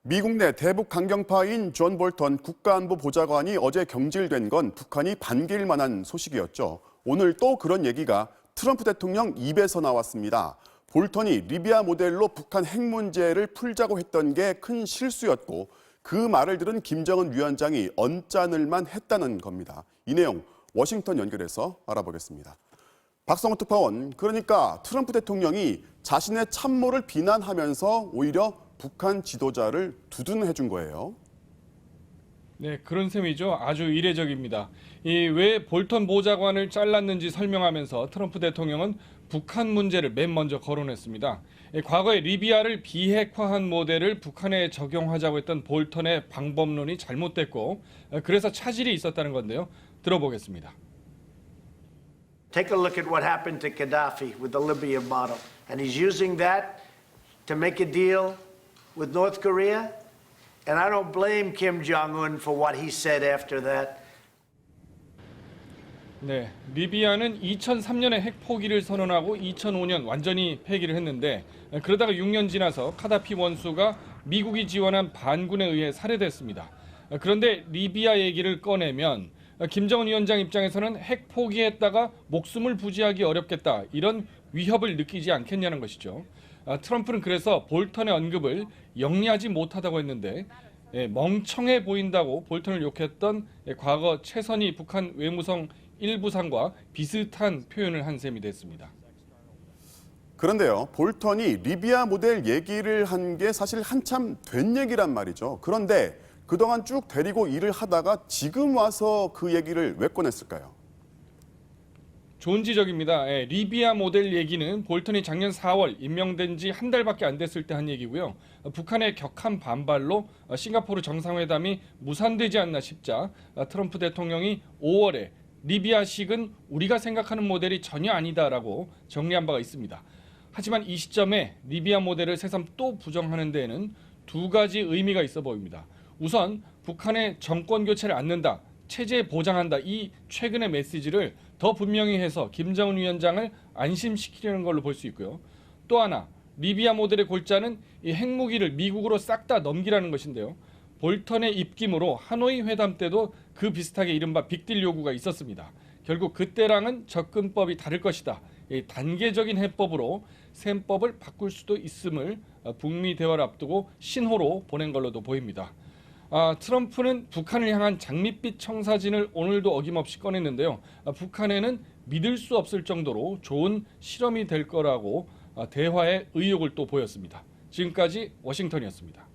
미국 내 대북 강경파인 존 볼턴 국가안보보좌관이 어제 경질된 건 북한이 반길 만한 소식이었죠. 오늘 또 그런 얘기가 트럼프 대통령 입에서 나왔습니다. 볼턴이 리비아 모델로 북한 핵 문제를 풀자고 했던 게 큰 실수였고 그 말을 들은 김정은 위원장이 언짢을만 했다는 겁니다. 이 내용 워싱턴 연결해서 알아보겠습니다. 박성호 특파원, 그러니까 트럼프 대통령이 자신의 참모를 비난하면서 오히려 북한 지도자를 두둔해 준 거예요. 네, 그런 셈이죠. 아주 이례적입니다. 왜 볼턴 보좌관을 잘랐는지 설명하면서 트럼프 대통령은 북한 문제를 맨 먼저 거론했습니다. 과거에 리비아를 비핵화한 모델을 북한에 적용하자고 했던 볼턴의 방법론이 잘못됐고 그래서 차질이 있었다는 건데요. 들어보겠습니다. Take a look at what happened to Gaddafi with the Libya model. And he's using that to make a deal with North Korea. And I don't blame Kim Jong-un for what he said after that. 네, 리비아는 2003년에 핵 포기를 선언하고 2005년 완전히 폐기를 했는데 그러다가 6년 지나서 카다피 원수가 미국이 지원한 반군에 의해 살해됐습니다. 그런데 리비아 얘기를 꺼내면 김정은 위원장 입장에서는 핵 포기했다가 목숨을 부지하기 어렵겠다 이런 위협을 느끼지 않겠냐는 것이죠. 트럼프는 그래서 볼턴의 언급을 영리하지 못하다고 했는데 멍청해 보인다고 볼턴을 욕했던 과거 최선희 북한 외무성 일부상과 비슷한 표현을 한 셈이 됐습니다. 그런데요, 볼턴이 리비아 모델 얘기를 한 게 사실 한참 된 얘기란 말이죠. 그런데 그동안 쭉 데리고 일을 하다가 지금 와서 그 얘기를 왜 꺼냈을까요? 좋은 지적입니다. 리비아 모델 얘기는 볼턴이 작년 4월 임명된 지 한 달밖에 안 됐을 때 한 얘기고요. 북한의 격한 반발로 싱가포르 정상회담이 무산되지 않나 싶자 트럼프 대통령이 5월에 리비아식은 우리가 생각하는 모델이 전혀 아니다라고 정리한 바가 있습니다. 하지만 이 시점에 리비아 모델을 새삼 또 부정하는 데에는 두 가지 의미가 있어 보입니다. 우선 북한의 정권 교체를 않는다, 체제 보장한다 이 최근의 메시지를 더 분명히 해서 김정은 위원장을 안심시키려는 걸로 볼 수 있고요. 또 하나, 리비아 모델의 골자는 이 핵무기를 미국으로 싹 다 넘기라는 것인데요. 볼턴의 입김으로 하노이 회담 때도 그 비슷하게 이른바 빅딜 요구가 있었습니다. 결국 그때랑은 접근법이 다를 것이다. 단계적인 해법으로 셈법을 바꿀 수도 있음을 북미 대화를 앞두고 신호로 보낸 걸로도 보입니다. 트럼프는 북한을 향한 장밋빛 청사진을 오늘도 어김없이 꺼냈는데요. 북한에는 믿을 수 없을 정도로 좋은 실험이 될 거라고 대화의 의욕을 또 보였습니다. 지금까지 워싱턴이었습니다.